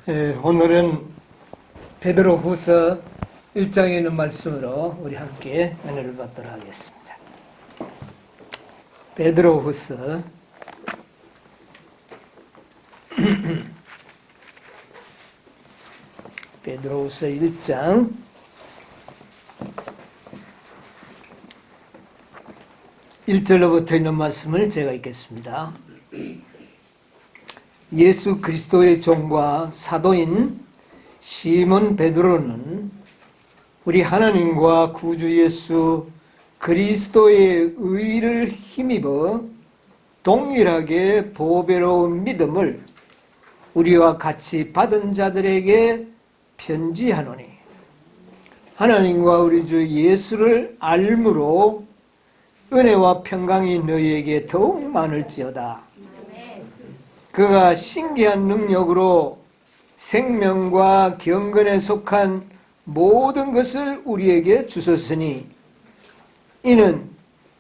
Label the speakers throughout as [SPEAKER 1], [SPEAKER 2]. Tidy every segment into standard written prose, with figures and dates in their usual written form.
[SPEAKER 1] 오늘은 베드로후서 1장에 있는 말씀으로 우리 함께 은혜를 받도록 하겠습니다. 베드로후서 1장 1절로부터 있는 말씀을 제가 읽겠습니다. 예수 그리스도의 종과 사도인 시몬 베드로는 우리 하나님과 구주 예수 그리스도의 의를 힘입어 동일하게 보배로운 믿음을 우리와 같이 받은 자들에게 편지하노니, 하나님과 우리 주 예수를 알므로 은혜와 평강이 너희에게 더욱 많을지어다. 그가 신기한 능력으로 생명과 경건에 속한 모든 것을 우리에게 주셨으니, 이는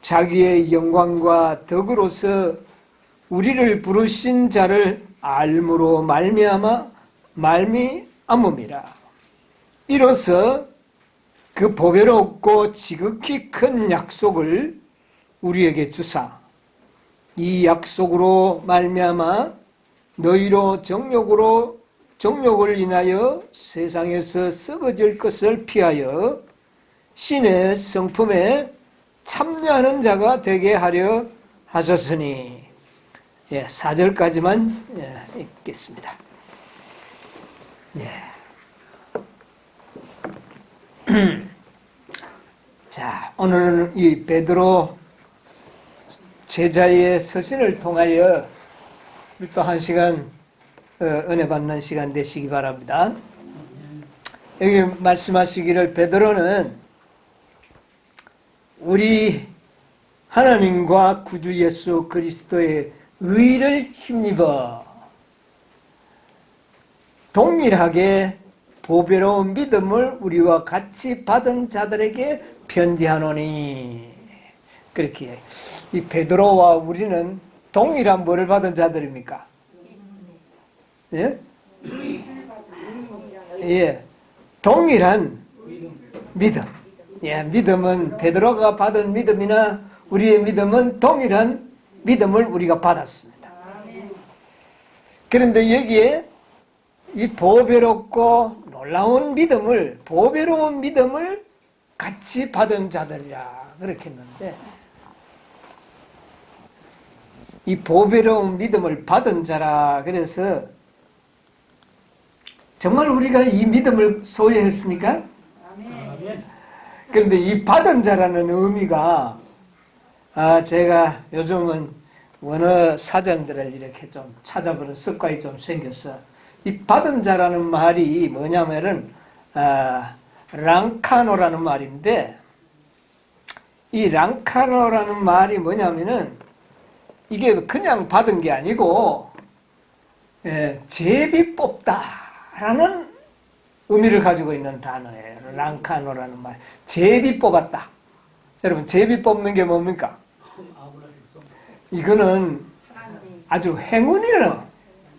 [SPEAKER 1] 자기의 영광과 덕으로서 우리를 부르신 자를 알므로 말미암음이라. 이로써 그 보배롭고 지극히 큰 약속을 우리에게 주사, 이 약속으로 말미암아 너희로 정욕을 인하여 세상에서 썩어질 것을 피하여 신의 성품에 참여하는 자가 되게 하려 하셨으니. 4절까지만 읽겠습니다. 자, 오늘은 이 베드로 제자의 서신을 통하여 우리 또 한 시간 은혜 받는 시간 되시기 바랍니다. 여기 말씀하시기를 베드로는 우리 하나님과 구주 예수 그리스도의 의를 힘입어 동일하게 보배로운 믿음을 우리와 같이 받은 자들에게 편지하노니. 그렇게 이 베드로와 우리는 동일한 뭐를 받은 자들입니까? 예? 예, 동일한 믿음. 예, 믿음은 베드로가 받은 믿음이나 우리의 믿음은 동일한 믿음을 우리가 받았습니다. 그런데 여기에 이 보배롭고 놀라운 믿음을, 보배로운 믿음을 같이 받은 자들이라 그렇게 했는데, 이 보배로운 믿음을 받은 자라 그래서 정말 우리가 이 믿음을 소유했습니까? 그런데 이 받은 자라는 의미가 제가 요즘은 원어 사전들을 이렇게 좀 찾아보는 습관이 좀 생겼어. 이 받은 자라는 말이 뭐냐면은 랑카노라는 말인데, 이 랑카노라는 말이 뭐냐면은 이게 그냥 받은 게 아니고 제비 뽑다라는 의미를 가지고 있는 단어예요. 랑카노라는 말. 제비 뽑았다. 여러분, 제비 뽑는 게 뭡니까? 이거는 아주 행운이라,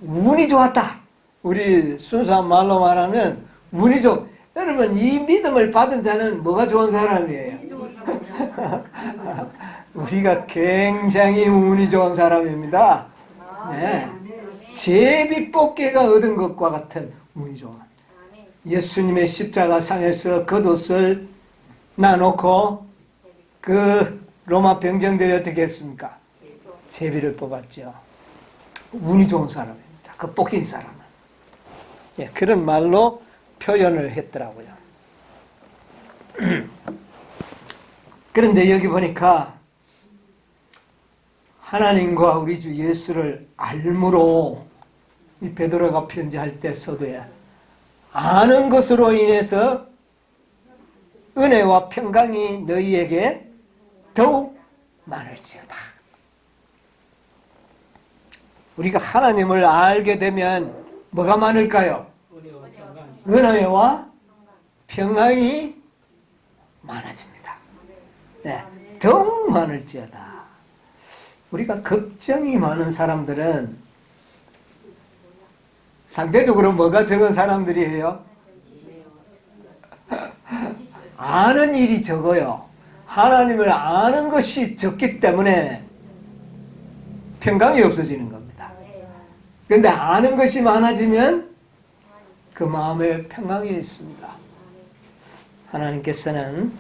[SPEAKER 1] 운이 좋았다. 우리 순수한 말로 말하면 운이 좋. 여러분, 이 믿음을 받은 자는 뭐가 좋은 사람이에요? 우리가 굉장히 운이 좋은 사람입니다. 네. 제비 뽑기가 얻은 것과 같은 운이 좋은. 예수님의 십자가 상에서 겉옷을 나놓고 그 로마 병정들이 어떻게 했습니까? 제비를 뽑았죠. 운이 좋은 사람입니다. 그 뽑힌 사람은. 예, 그런 말로 표현을 했더라고요. 그런데 여기 보니까 하나님과 우리 주 예수를 알므로, 이 베드로가 편지할 때 서두에 아는 것으로 인해서 은혜와 평강이 너희에게 더욱 많을지어다. 우리가 하나님을 알게 되면 뭐가 많을까요? 은혜와 평강이 많아집니다. 네, 더욱 많을지어다. 우리가 걱정이 많은 사람들은 상대적으로 뭐가 적은 사람들이에요? 아는 일이 적어요. 하나님을 아는 것이 적기 때문에 평강이 없어지는 겁니다. 그런데 아는 것이 많아지면 그 마음에 평강이 있습니다. 하나님께서는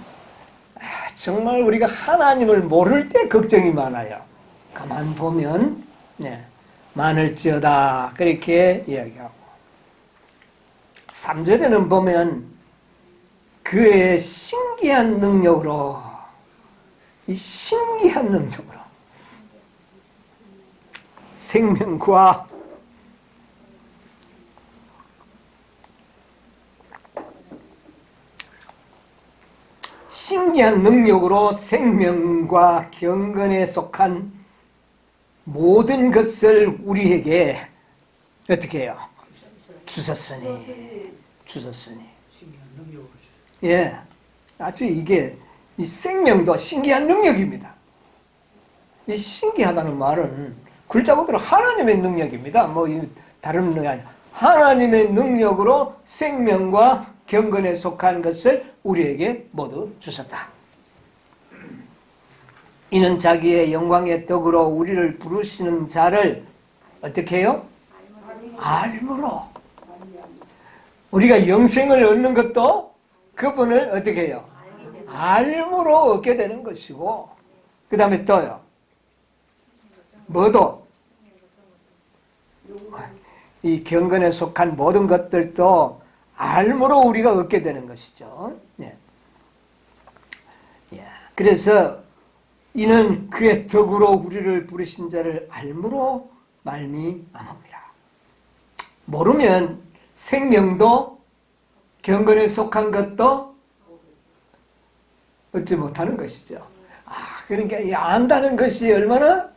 [SPEAKER 1] 정말 우리가 하나님을 모를 때 걱정이 많아요. 가만 보면 많을지어다 그렇게 이야기하고 3절에는 보면 그의 신기한 능력으로 이 신기한 능력으로 생명과 신기한 능력으로 생명과 경건에 속한 모든 것을 우리에게 어떻게 해요? 주셨으니. 예, 아주 이게 이 생명도 신기한 능력입니다. 이 신기하다는 말은 글자 그대로 하나님의 능력입니다. 뭐 다른 능력이 아니라 하나님의 능력으로 생명과 경건에 속한 것을 우리에게 모두 주셨다. 이는 자기의 영광의 덕으로 우리를 부르시는 자를 어떻게 해요? 알므로. 우리가 영생을 얻는 것도 그분을 어떻게 해요? 알므로 얻게 되는 것이고 그 다음에 또요. 뭐도 이 경건에 속한 모든 것들도 알므로 우리가 얻게 되는 것이죠. 그래서 이는 그의 덕으로 우리를 부르신 자를 알므로 말미암음이라. 모르면 생명도 경건에 속한 것도 얻지 못하는 것이죠. 그러니까 이 안다는 것이 얼마나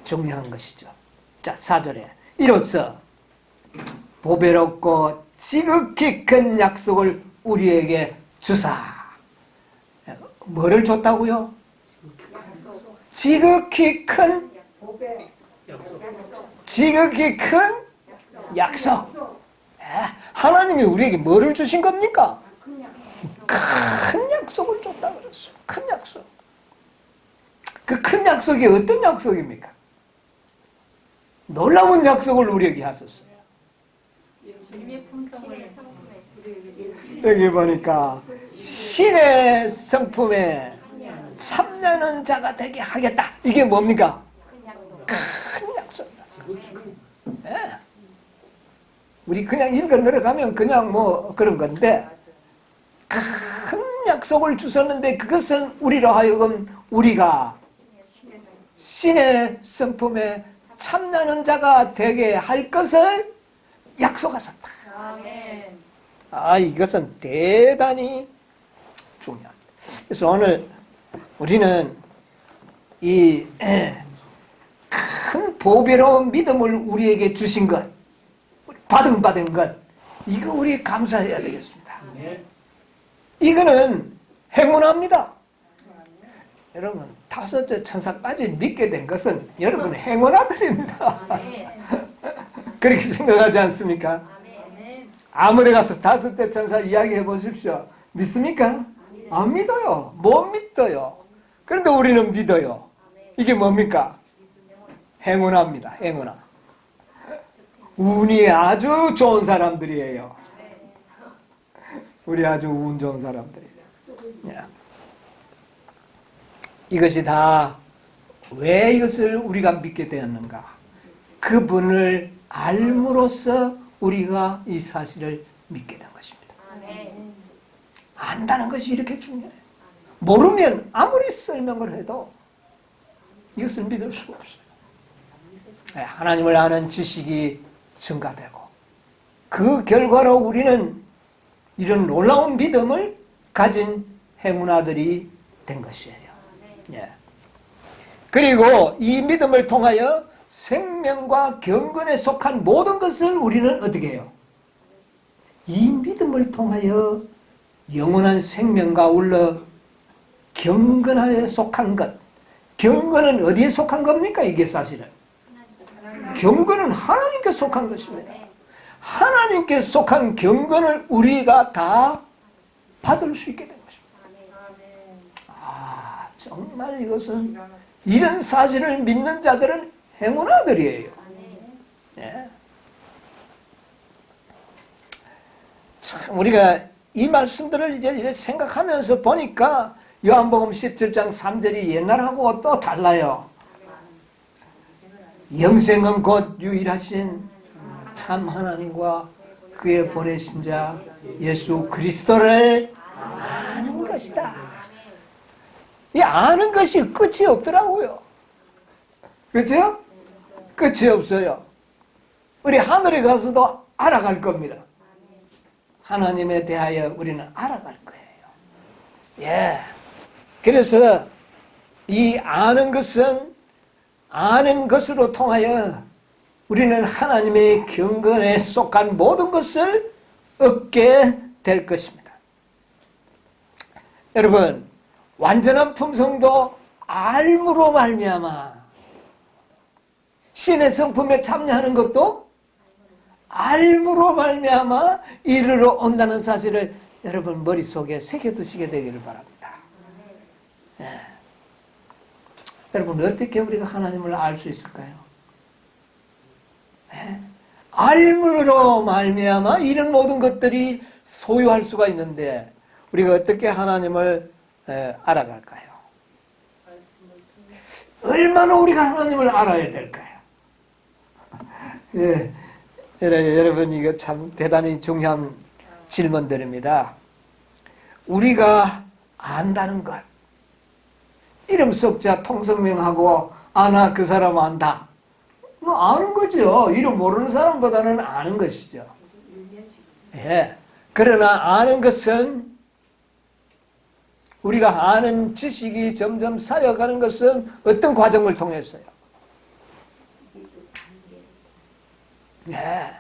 [SPEAKER 1] 중요한 것이죠. 자, 4절에 이로써 보배롭고 지극히 큰 약속을 우리에게 주사. 뭐를 줬다고요? 지극히 큰 지극히 큰 약속. 하나님이 우리에게 뭐를 주신 겁니까? 큰 약속을 줬다 그랬어요. 큰 약속. 그 큰 약속이 어떤 약속입니까? 놀라운 약속을 우리에게 하셨어요. 여기 보니까 신의 성품에 참여하는 자가 되게 하겠다. 이게 뭡니까? 큰 약속이다. 우리 그냥 읽어 내려가면 그냥 뭐 그런 건데 큰 약속을 주셨는데 그것은 우리로 하여금 우리가 신의 성품에 참여하는 자가 되게 할 것을 약속하셨다. 이것은 대단히 중요합니다. 그래서 오늘 우리는 이 큰 보배로운 믿음을 우리에게 주신 것, 받은 것, 이거 우리 감사해야 되겠습니다. 이거는 행운합니다. 여러분, 다섯째 천사까지 믿게 된 것은 여러분의 행운아들입니다. 그렇게 생각하지 않습니까? 아무 데 가서 다섯째 천사 이야기해 보십시오. 믿습니까? 안 믿어요. 못 믿어요. 그런데 우리는 믿어요. 이게 뭡니까? 행운합니다. 행운아. 운이 아주 좋은 사람들이에요. 우리 아주 운 좋은 사람들이에요. 이것이 다 왜 이것을 우리가 믿게 되었는가? 그분을 알므로써 우리가 이 사실을 믿게 된 것입니다. 안다는 것이 이렇게 중요해요. 모르면 아무리 설명을 해도 이것을 믿을 수가 없어요. 하나님을 아는 지식이 증가되고 그 결과로 우리는 이런 놀라운 믿음을 가진 행운아들이 된 것이에요. 그리고 이 믿음을 통하여 생명과 경건에 속한 모든 것을 우리는 어떻게 해요? 이 믿음을 통하여 영원한 생명과 울러 경건에 속한 것. 경건은 어디에 속한 겁니까? 이게 사실은. 경건은 하나님께 속한 것입니다. 하나님께 속한 경건을 우리가 다 받을 수 있게 된 것입니다. 아, 정말 이것은 이런 사실을 믿는 자들은 행운아들이에요. 예. 참 우리가 이 말씀들을 이제 생각하면서 보니까 요한복음 17장 3절이 옛날하고 또 달라요. 영생은 곧 유일하신 참 하나님과 그의 보내신 자 예수 그리스도를 아는 것이다. 이 아는 것이 끝이 없더라고요. 그렇죠? 끝이 없어요. 우리 하늘에 가서도 알아갈 겁니다. 하나님에 대하여 우리는 알아갈 거예요. 예. 그래서 이 아는 것은 아는 것으로 통하여 우리는 하나님의 경건에 속한 모든 것을 얻게 될 것입니다. 여러분, 완전한 품성도 알므로 말미암아 신의 성품에 참여하는 것도 알므로 말미암아 이르러 온다는 사실을 여러분 머릿속에 새겨두시게 되기를 바랍니다. 네. 여러분 어떻게 우리가 하나님을 알 수 있을까요? 네. 알므로 말미암아 이런 모든 것들이 소유할 수가 있는데 우리가 어떻게 하나님을 알아갈까요? 얼마나 우리가 하나님을 알아야 될까요? 예. 여러분 이거 참 대단히 중요한 질문들입니다. 우리가 안다는 것, 이름 석자 통성명하고 아나 그 사람 안다. 뭐 아는 거죠. 이름 모르는 사람보다는 아는 것이죠. 예. 그러나 아는 것은 우리가 아는 지식이 점점 쌓여가는 것은 어떤 과정을 통해서요? 예.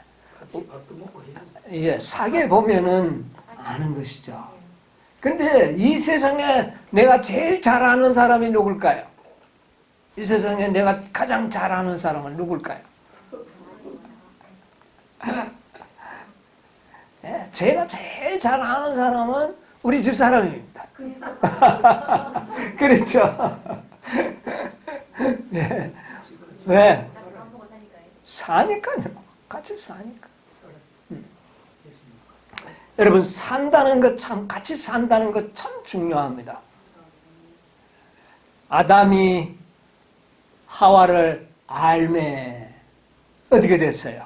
[SPEAKER 1] 예, 사계 보면은 아는 것이죠. 근데 이 세상에 내가 제일 잘 아는 사람이 누굴까요? 이 세상에 내가 가장 잘 아는 사람은 누굴까요? 예, 제가 제일 잘 아는 사람은 우리 집 사람입니다. 그렇죠? 예. 왜? 사니까요. 같이 사니까. 여러분 산다는 것 참 같이 산다는 것 참 중요합니다. 아담이 하와를 알매 어떻게 됐어요?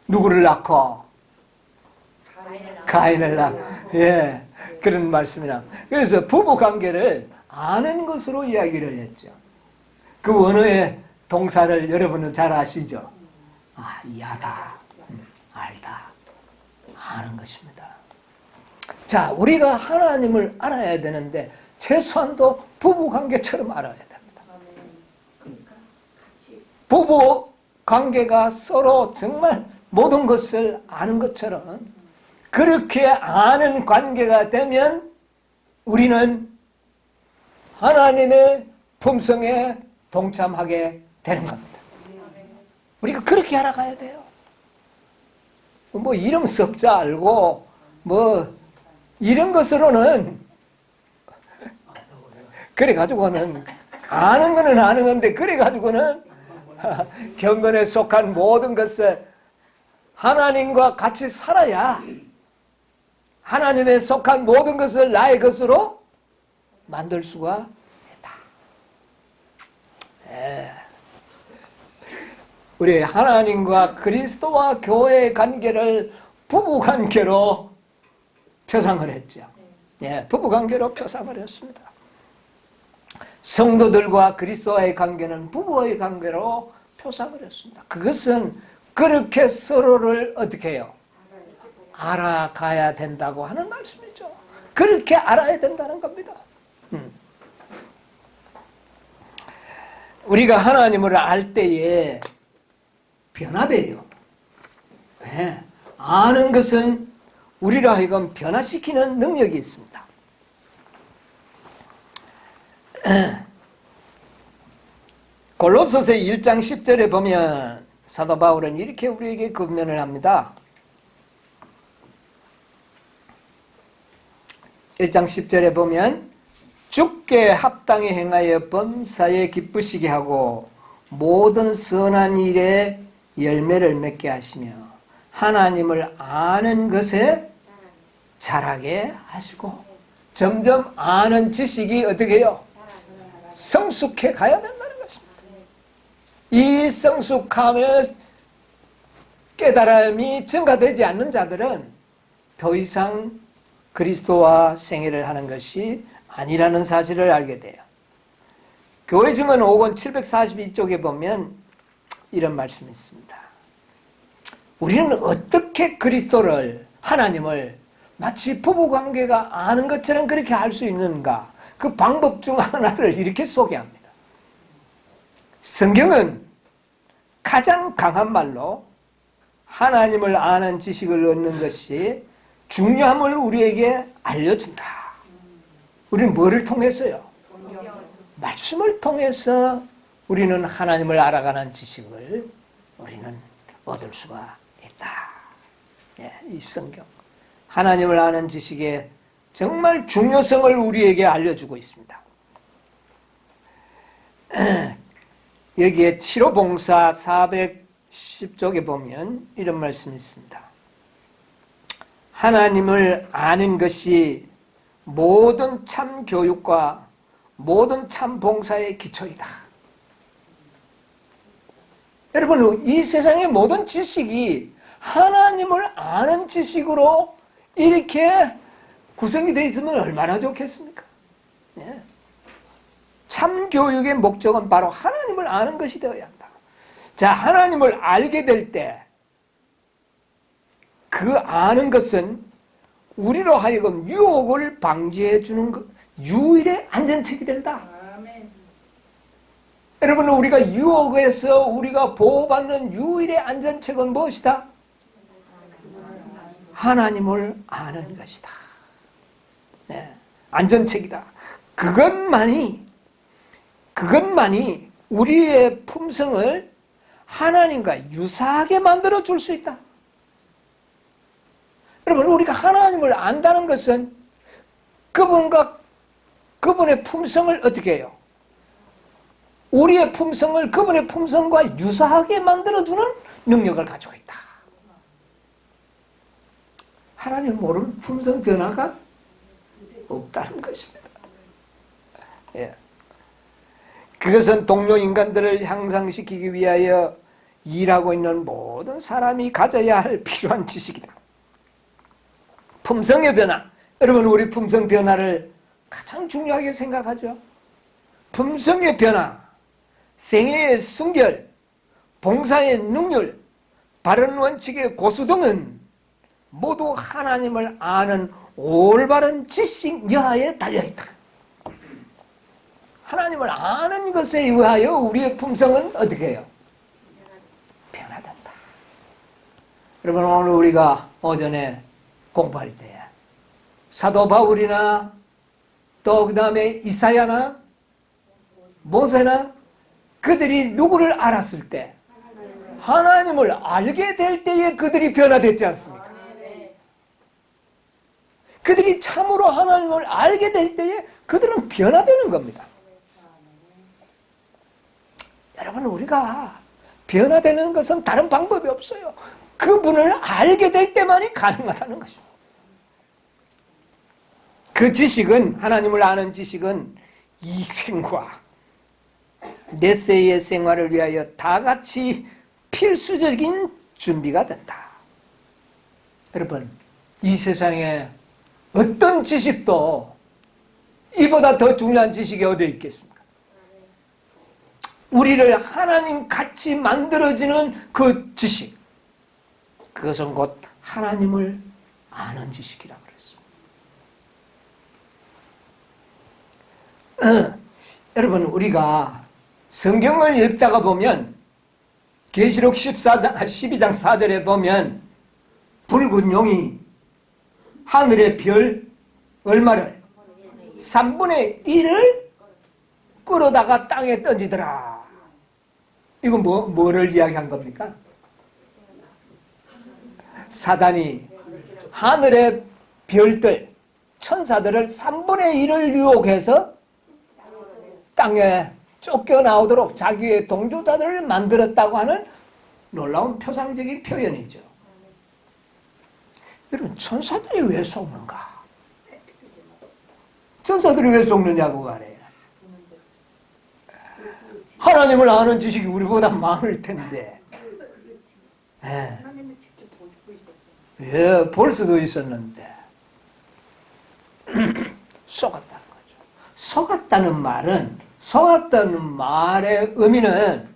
[SPEAKER 1] 누구를 낳고? 가인을 낳고. 예, 그런 말씀이라. 그래서 부부 관계를 아는 것으로 이야기를 했죠. 그 원어의 동사를 여러분은 잘 아시죠? 아, 이하다, 알다, 아는 것입니다. 자, 우리가 하나님을 알아야 되는데 최소한도 부부관계처럼 알아야 됩니다. 부부관계가 서로 정말 모든 것을 아는 것처럼 그렇게 아는 관계가 되면 우리는 하나님의 품성에 동참하게 되는 겁니다. 우리가 그렇게 알아가야 돼요. 뭐 이름 석자 알고 뭐 이런 것으로는 그래가지고는 아는 거는 아는 건데 그래가지고는 경건에 속한 모든 것을 하나님과 같이 살아야 하나님에 속한 모든 것을 나의 것으로 만들 수가 있다. 우리 하나님과 그리스도와 교회의 관계를 부부관계로 표상을 했죠. 예, 부부관계로 표상을 했습니다. 성도들과 그리스도와의 관계는 부부의 관계로 표상을 했습니다. 그것은 그렇게 서로를 어떻게 해요? 알아가야 된다고 하는 말씀이죠. 그렇게 알아야 된다는 겁니다. 우리가 하나님을 알 때에 변화돼요. 네. 아는 것은 우리로 하여금 변화시키는 능력이 있습니다. 골로새서 1장 10절에 보면 사도 바울은 이렇게 우리에게 권면을 합니다. 1장 10절에 보면 주께 합당히 행하여 범사에 기쁘시게 하고 모든 선한 일에 열매를 맺게 하시며 하나님을 아는 것에 자라게 하시고, 점점 아는 지식이 어떻게 해요? 성숙해 가야 된다는 것입니다. 이 성숙함에 깨달음이 증가되지 않는 자들은 더 이상 그리스도와 생애를 하는 것이 아니라는 사실을 알게 돼요. 교회 증언 5권 742쪽에 보면 이런 말씀이 있습니다. 우리는 어떻게 그리스도를, 하나님을 마치 부부관계가 아는 것처럼 그렇게 할 수 있는가? 그 방법 중 하나를 이렇게 소개합니다. 성경은 가장 강한 말로 하나님을 아는 지식을 얻는 것이 중요함을 우리에게 알려준다. 우리는 뭐를 통해서요? 말씀을 통해서 우리는 하나님을 알아가는 지식을 우리는 얻을 수가 있다. 예, 이 성경. 하나님을 아는 지식의 정말 중요성을 우리에게 알려주고 있습니다. 여기에 7호 봉사 410쪽에 보면 이런 말씀이 있습니다. 하나님을 아는 것이 모든 참 교육과 모든 참 봉사의 기초이다. 여러분, 이 세상의 모든 지식이 하나님을 아는 지식으로 이렇게 구성이 되어 있으면 얼마나 좋겠습니까? 예. 참 교육의 목적은 바로 하나님을 아는 것이 되어야 한다. 자, 하나님을 알게 될 때 그 아는 것은 우리로 하여금 유혹을 방지해 주는 것, 유일의 안전책이 된다. 아멘. 여러분, 우리가 유혹에서 우리가 보호받는 유일의 안전책은 무엇이다? 하나님을 아는 것이다. 네, 안전책이다. 그것만이 우리의 품성을 하나님과 유사하게 만들어 줄 수 있다. 여러분, 우리가 하나님을 안다는 것은 그분의 품성을 어떻게 해요? 우리의 품성을 그분의 품성과 유사하게 만들어주는 능력을 가지고 있다. 하나님을 모르는 품성 변화가 없다는 것입니다. 예. 그것은 동료 인간들을 향상시키기 위하여 일하고 있는 모든 사람이 가져야 할 필요한 지식이다. 품성의 변화. 여러분, 우리 품성 변화를 가장 중요하게 생각하죠. 품성의 변화, 생애의 순결, 봉사의 능률, 바른 원칙의 고수 등은 모두 하나님을 아는 올바른 지식 여하에 달려있다. 하나님을 아는 것에 의하여 우리의 품성은 어떻게 해요? 변화된다. 여러분, 오늘 우리가 오전에 공부할 때 사도 바울이나 또 그 다음에 이사야나 모세나 그들이 누구를 알았을 때, 하나님을 알게 될 때에 그들이 변화됐지 않습니까? 그들이 참으로 하나님을 알게 될 때에 그들은 변화되는 겁니다. 여러분, 우리가 변화되는 것은 다른 방법이 없어요. 그분을 알게 될 때만이 가능하다는 것입니다. 그 지식은, 하나님을 아는 지식은 이 생과 넷세의 생활을 위하여 다 같이 필수적인 준비가 된다. 여러분, 이 세상에 어떤 지식도 이보다 더 중요한 지식이 어디에 있겠습니까? 우리를 하나님 같이 만들어지는 그 지식, 그것은 곧 하나님을 아는 지식이라고 그랬습니다. 여러분, 우리가 성경을 읽다가 보면 계시록 12장 4절에 보면 붉은 용이 하늘의 별 얼마를? 3분의 1을 끌어다가 땅에 던지더라. 이건 뭐를 이야기한 겁니까? 사단이 하늘의 별들, 천사들을 3분의 1을 유혹해서 땅에 쫓겨나오도록 자기의 동조자들을 만들었다고 하는 놀라운 표상적인 표현이죠. 여러분, 천사들이 왜 속는가? 천사들이 왜 속느냐고 말해요. 하나님을 아는 지식이 우리보다 많을 텐데. 예, 볼 수도 있었는데. 속았다는 거죠. 속았다는 말의 의미는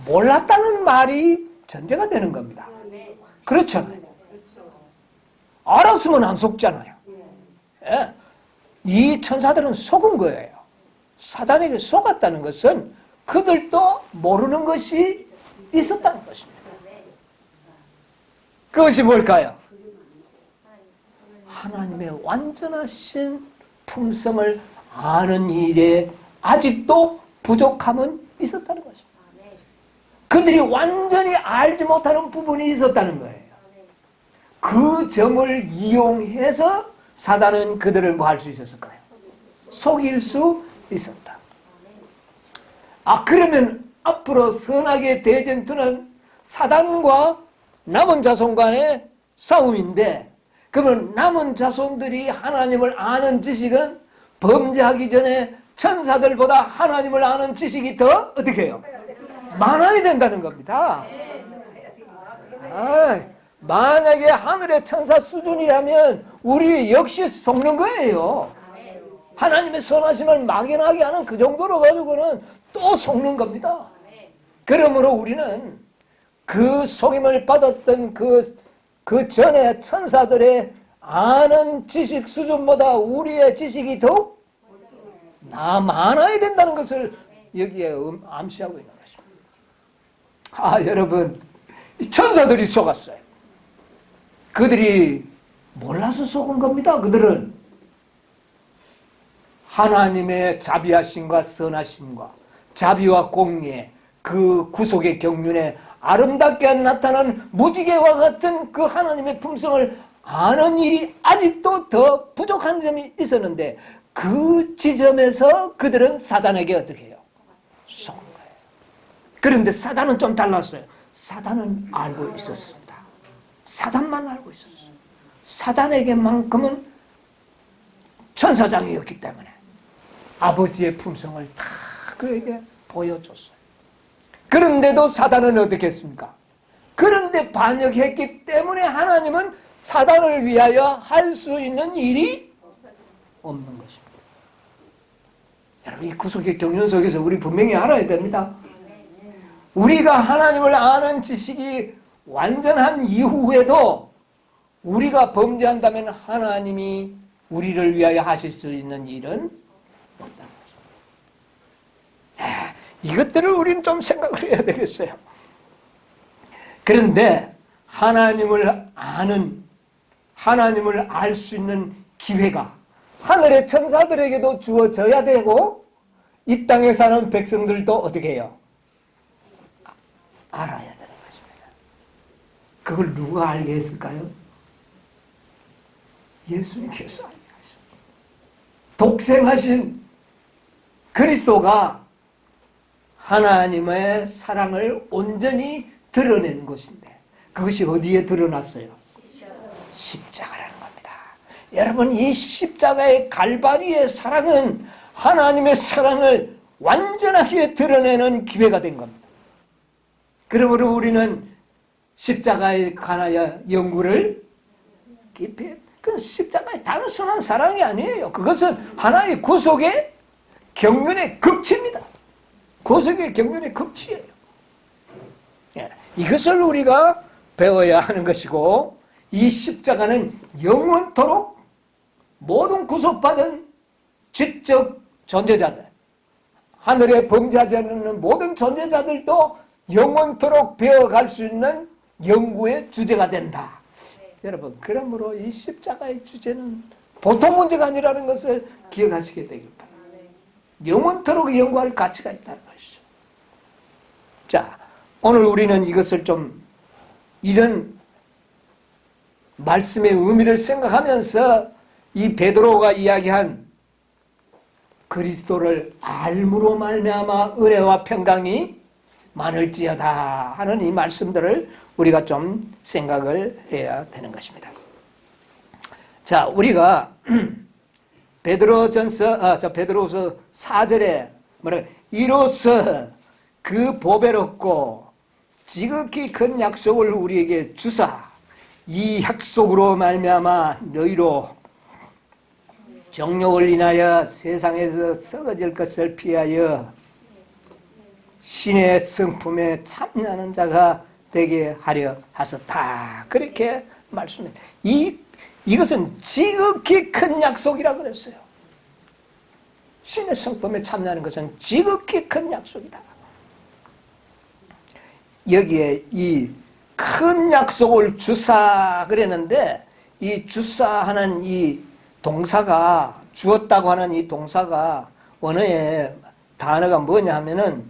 [SPEAKER 1] 몰랐다는 말이 전제가 되는 겁니다. 그렇잖아요. 알았으면 안 속잖아요. 예. 이 천사들은 속은 거예요. 사단에게 속았다는 것은 그들도 모르는 것이 있었다는 것입니다. 그것이 뭘까요? 하나님의 완전하신 품성을 아는 일에 아직도 부족함은 있었다는 것입니다. 그들이 완전히 알지 못하는 부분이 있었다는 거예요. 그 점을 이용해서 사단은 그들을 뭐 할 수 있었을까요? 속일 수 있었다. 그러면 앞으로 선악의 대전투는 사단과 남은 자손 간의 싸움인데, 그러면 남은 자손들이 하나님을 아는 지식은 범죄하기 전에 천사들보다 하나님을 아는 지식이 더 어떻게 해요? 많아야 된다는 겁니다. 만약에 하늘의 천사 수준이라면 우리 역시 속는 거예요. 하나님의 선하심을 막연하게 하는 그 정도로 가지고는 또 속는 겁니다. 그러므로 우리는 그 속임을 받았던 그 전에 천사들의 아는 지식 수준보다 우리의 지식이 더욱 많아야 된다는 것을 여기에 암시하고 있는 것입니다. 여러분, 천사들이 속았어요. 그들이 몰라서 속은 겁니다. 그들은 하나님의 자비하심과 선하심과 자비와 공의의 그 구속의 경륜에 아름답게 나타난 무지개와 같은 그 하나님의 품성을 아는 일이 아직도 더 부족한 점이 있었는데, 그 지점에서 그들은 사단에게 어떻게 해요? 속은 거예요. 그런데 사단은 좀 달랐어요. 사단은 알고 있었습니다. 사단만 알고 있었어요. 사단에게만큼은 천사장이었기 때문에 아버지의 품성을 다 그에게 보여줬어요. 그런데도 사단은 어떻게 했습니까? 그런데 반역했기 때문에 하나님은 사단을 위하여 할 수 있는 일이 없는 것입니다. 여러분, 이 구속의 경륜 속에서 우리 분명히 알아야 됩니다. 우리가 하나님을 아는 지식이 완전한 이후에도 우리가 범죄한다면 하나님이 우리를 위하여 하실 수 있는 일은 없다는 것입니다. 이것들을 우리는 좀 생각을 해야 되겠어요. 그런데 하나님을 알 수 있는 기회가 하늘의 천사들에게도 주어져야 되고, 이 땅에 사는 백성들도 어떻게 해요? 알아야 되는 것입니다. 그걸 누가 알게 했을까요? 예수님께서 알게 하셨습니다. 독생하신 그리스도가 하나님의 사랑을 온전히 드러낸 것인데, 그것이 어디에 드러났어요? 십자가라는 겁니다. 여러분, 이 십자가의 갈바리의 사랑은 하나님의 사랑을 완전하게 드러내는 기회가 된 겁니다. 그러므로 우리는 십자가에 관하여 연구를 깊이, 그 십자가의 단순한 사랑이 아니에요. 그것은 하나의 구속의 경륜의 극치입니다. 구속의 경륜의 극치예요. 이것을 우리가 배워야 하는 것이고, 이 십자가는 영원토록 모든 구속받은 지적 존재자들, 하늘에 범죄하지 않는 모든 존재자들도 영원토록 배워갈 수 있는 연구의 주제가 된다. 여러분, 그러므로 이 십자가의 주제는 보통 문제가 아니라는 것을 기억하시게 되길 바랍니다. 영원토록 연구할 가치가 있다는 것이죠. 자, 오늘 우리는 이것을 좀, 이런 말씀의 의미를 생각하면서 이 베드로가 이야기한 그리스도를 알므로 말미암아 은혜와 평강이 많을지어다 하는 이 말씀들을 우리가 좀 생각을 해야 되는 것입니다. 자, 우리가 베드로서 4절에 뭐라 이로써 그 보배롭고 지극히 큰 약속을 우리에게 주사 이 약속으로 말미암아 너희로 정욕을 인하여 세상에서 썩어질 것을 피하여 신의 성품에 참여하는 자가 되게 하려 하셨다. 그렇게 말씀합니다. 이것은 지극히 큰 약속이라 그랬어요. 신의 성품에 참여하는 것은 지극히 큰 약속이다. 여기에 이 큰 약속을 주사 그랬는데 이 주사하는 이 동사가 주었다고 하는 이 동사가 원어의 단어가 뭐냐 하면은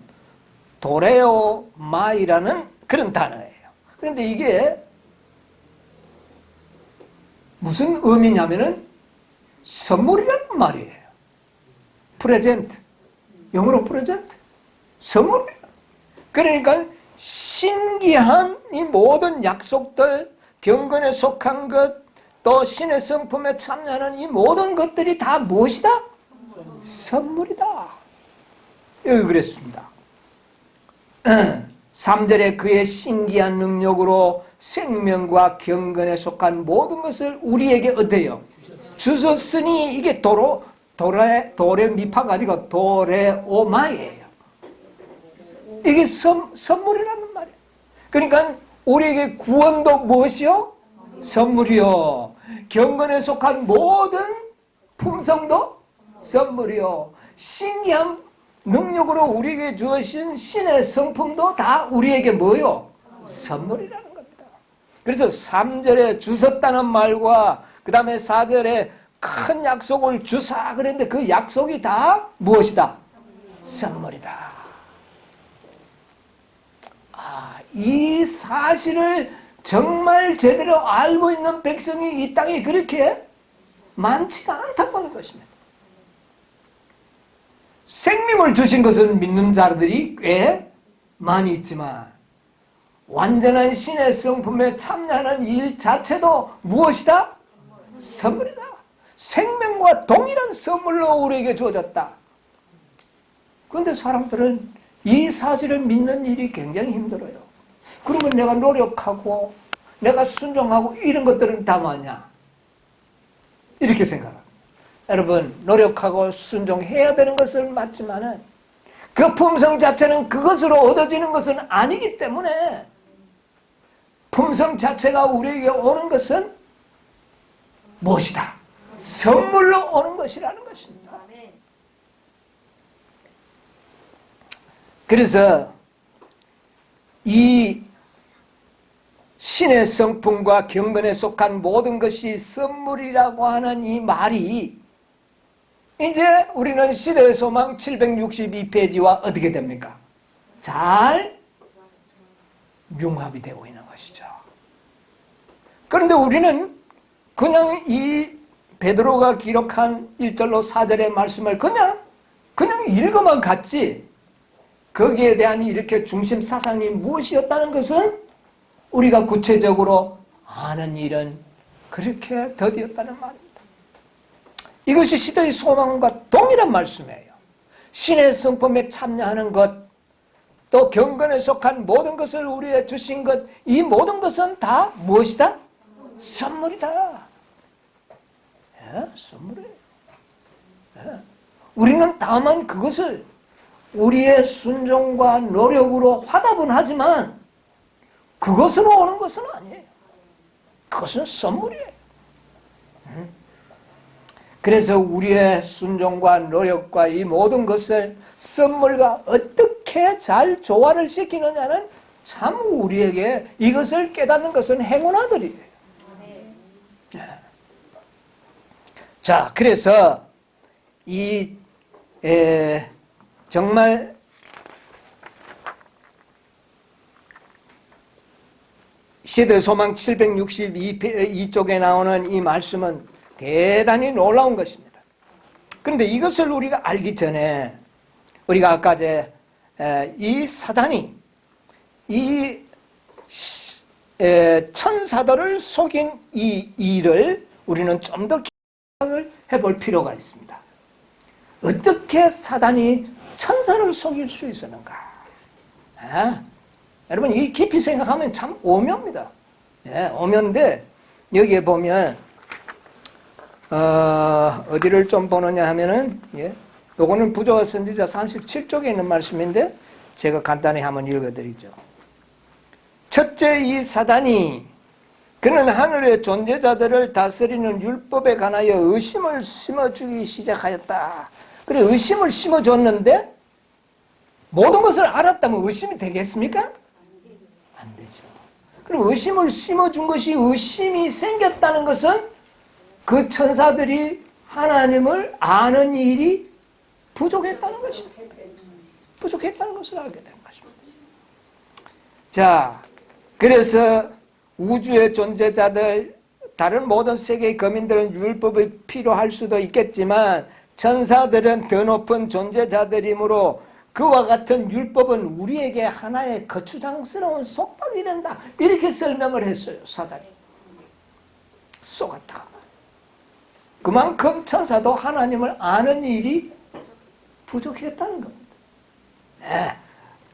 [SPEAKER 1] 도레오마이라는 그런 단어예요. 그런데 이게 무슨 의미냐면은 선물이라는 말이에요. 프레젠트. 영어로 프레젠트. 선물이에요. 그러니까 신기한 이 모든 약속들, 경건에 속한 것, 또 신의 성품에 참여하는 이 모든 것들이 다 무엇이다? 선물이다. 여기 그랬습니다. 3절에 그의 신기한 능력으로 생명과 경건에 속한 모든 것을 우리에게 어때요? 주셨으니 이게 도레미파가 아니고 도레오마예요. 이게 선물이라는 말이에요. 그러니까 우리에게 구원도 무엇이요? 선물이요. 경건에 속한 모든 품성도 선물이요. 신기한 능력으로 우리에게 주어진 신의 성품도 다 우리에게 뭐요? 선물이라는 겁니다. 그래서 3절에 주셨다는 말과 그 다음에 4절에 큰 약속을 주사 그랬는데 그 약속이 다 무엇이다? 선물이다. 이 사실을 정말 제대로 알고 있는 백성이 이 땅에 그렇게 많지가 않다고 하는 것입니다. 생명을 주신 것은 믿는 자들이 꽤 많이 있지만 완전한 신의 성품에 참여하는 일 자체도 무엇이다? 선물이다. 생명과 동일한 선물로 우리에게 주어졌다. 그런데 사람들은 이 사실을 믿는 일이 굉장히 힘들어요. 그러면 내가 노력하고 내가 순종하고 이런 것들은 다 뭐냐? 이렇게 생각합니다. 여러분, 노력하고 순종해야 되는 것은 맞지만은 그 품성 자체는 그것으로 얻어지는 것은 아니기 때문에 품성 자체가 우리에게 오는 것은 무엇이다? 선물로 오는 것이라는 것입니다. 그래서 이 신의 성품과 경건에 속한 모든 것이 선물이라고 하는 이 말이 이제 우리는 시대의 소망 762페이지와 어떻게 됩니까? 잘 융합이 되고 있는 것이죠. 그런데 우리는 그냥 이 베드로가 기록한 1절로 4절의 말씀을 그냥 읽어만 갔지 거기에 대한 이렇게 중심 사상이 무엇이었다는 것은 우리가 구체적으로 아는 일은 그렇게 더디었다는 말입니다. 이것이 시대의 소망과 동일한 말씀이에요. 신의 성품에 참여하는 것, 또 경건에 속한 모든 것을 우리에게 주신 것, 이 모든 것은 다 무엇이다? 선물이다. 선물이에요. 우리는 다만 그것을 우리의 순종과 노력으로 화답은 하지만 그것으로 오는 것은 아니에요. 그것은 선물이에요. 그래서 우리의 순종과 노력과 이 모든 것을 선물과 어떻게 잘 조화를 시키느냐는 참 우리에게 이것을 깨닫는 것은 행운아들이에요. 자, 그래서 정말 시대소망 762쪽에 나오는 이 말씀은 대단히 놀라운 것입니다. 그런데 이것을 우리가 알기 전에 우리가 아까 이 사단이 이 천사들을 속인 이 일을 우리는 좀 더 생각을 해볼 필요가 있습니다. 어떻게 사단이 천사를 속일 수 있었는가? 여러분, 이 깊이 생각하면 참 오묘입니다. 오묘인데 여기에 보면 어디를 좀 보느냐 하면은 요거는 부조화 선지자 37쪽에 있는 말씀인데 제가 간단히 한번 읽어드리죠. 첫째, 이 사단이 그는 하늘의 존재자들을 다스리는 율법에 관하여 의심을 심어주기 시작하였다. 그래, 의심을 심어줬는데 모든 것을 알았다면 의심이 되겠습니까? 안 되죠. 그럼 의심을 심어준 것이 의심이 생겼다는 것은 그 천사들이 하나님을 아는 일이 부족했다는 것입니다. 부족했다는 것을 알게 된 것입니다. 자, 그래서 우주의 존재자들, 다른 모든 세계의 거민들은 율법이 필요할 수도 있겠지만 천사들은 더 높은 존재자들이므로 그와 같은 율법은 우리에게 하나의 거추장스러운 속박이 된다. 이렇게 설명을 했어요, 사단이. 속았다. 그만큼 천사도 하나님을 아는 일이 부족했다는 겁니다.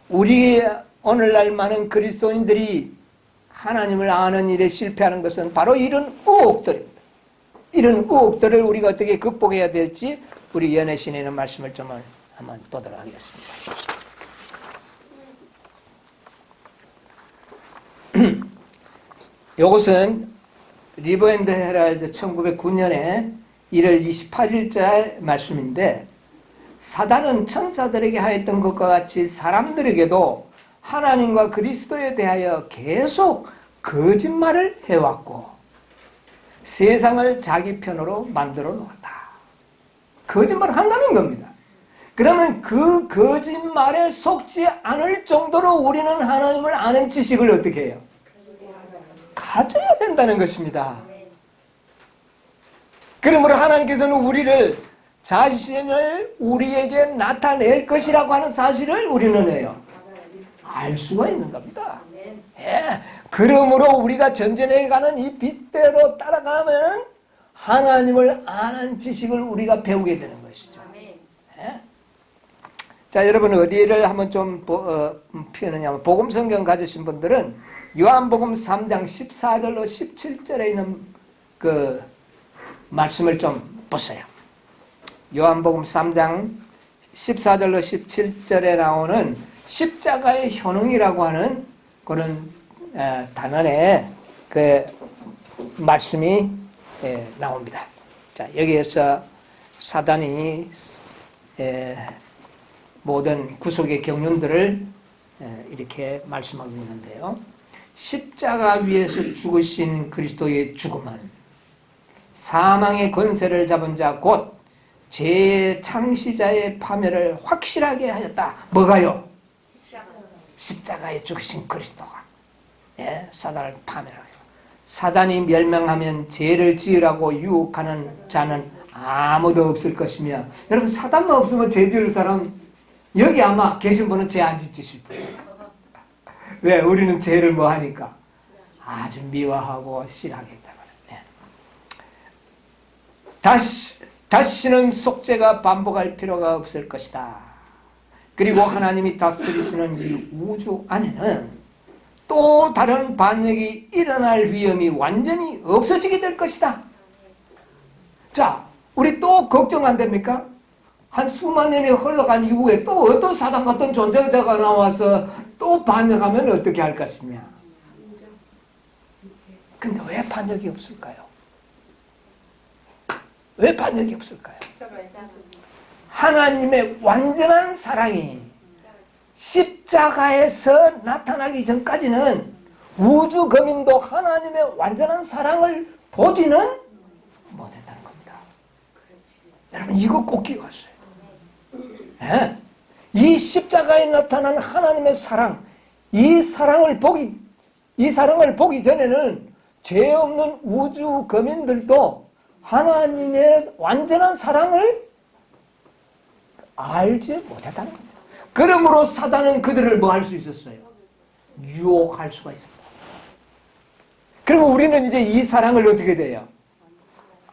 [SPEAKER 1] 우리 오늘날 많은 그리스도인들이 하나님을 아는 일에 실패하는 것은 바로 이런 의혹들입니다. 이런 의혹들을 우리가 어떻게 극복해야 될지 우리 연애신에 있는 말씀을 좀 한번 보도록 하겠습니다. 이것은 리버 앤드 헤럴드 1909년에 1월 28일자 말씀인데, 사단은 천사들에게 하였던 것과 같이 사람들에게도 하나님과 그리스도에 대하여 계속 거짓말을 해왔고 세상을 자기 편으로 만들어 놓았다. 거짓말을 한다는 겁니다. 그러면 그 거짓말에 속지 않을 정도로 우리는 하나님을 아는 지식을 어떻게 해요? 가져야 된다는 것입니다. 그러므로 하나님께서는 우리를 자신을 우리에게 나타낼 것이라고 하는 사실을 우리는 해요. 알 수가 있는 겁니다. 그러므로 우리가 전진해 가는 이 빛대로 따라가면 하나님을 아는 지식을 우리가 배우게 되는 것이죠. 자, 여러분 어디를 한번 좀 피하느냐면, 복음 성경 가지신 분들은 요한복음 3장 14절로 17절에 있는 그 말씀을 좀 보세요. 요한복음 3장 14절로 17절에 나오는 십자가의 효능이라고 하는 그런 단원의 그 말씀이 나옵니다. 자, 여기에서 사단이 모든 구속의 경륜들을 이렇게 말씀하고 있는데요. 십자가 위에서 죽으신 그리스도의 죽음은 사망의 권세를 잡은 자 곧 죄의 창시자의 파멸을 확실하게 하였다. 뭐가요? 십자가에 죽으신 그리스도가 사단을 파멸하여, 사단이 멸망하면 죄를 지으라고 유혹하는 자는 아무도 없을 것이며, 여러분 사단만 없으면 죄 지을 사람 여기 아마 계신 분은 죄 안 짓으실 거예요. 왜? 우리는 죄를 뭐 하니까 아주 미워하고 싫어하기 때문에. 다시는 속죄가 반복할 필요가 없을 것이다. 그리고 하나님이 다스리시는 이 우주 안에는 또 다른 반역이 일어날 위험이 완전히 없어지게 될 것이다. 자, 우리 또 걱정 안 됩니까? 한 수만 년이 흘러간 이후에 또 어떤 사단 같은 존재자가 나와서 또 반역하면 어떻게 할 것이냐. 근데 왜 반역이 없을까요? 왜 반역이 없을까요? 하나님의 완전한 사랑이 십자가에서 나타나기 전까지는 우주 거민도 하나님의 완전한 사랑을 보지는 못했다는 겁니다. 여러분 이거 꼭 기억하세요. 이 십자가에 나타난 하나님의 사랑, 이 사랑을 보기 이 사랑을 보기 전에는 죄 없는 우주 거민들도 하나님의 완전한 사랑을 알지 못했다는 겁니다. 그러므로 사단은 그들을 뭐 할 수 있었어요? 유혹할 수가 있습니다. 그리고 우리는 이제 이 사랑을 어떻게 돼요?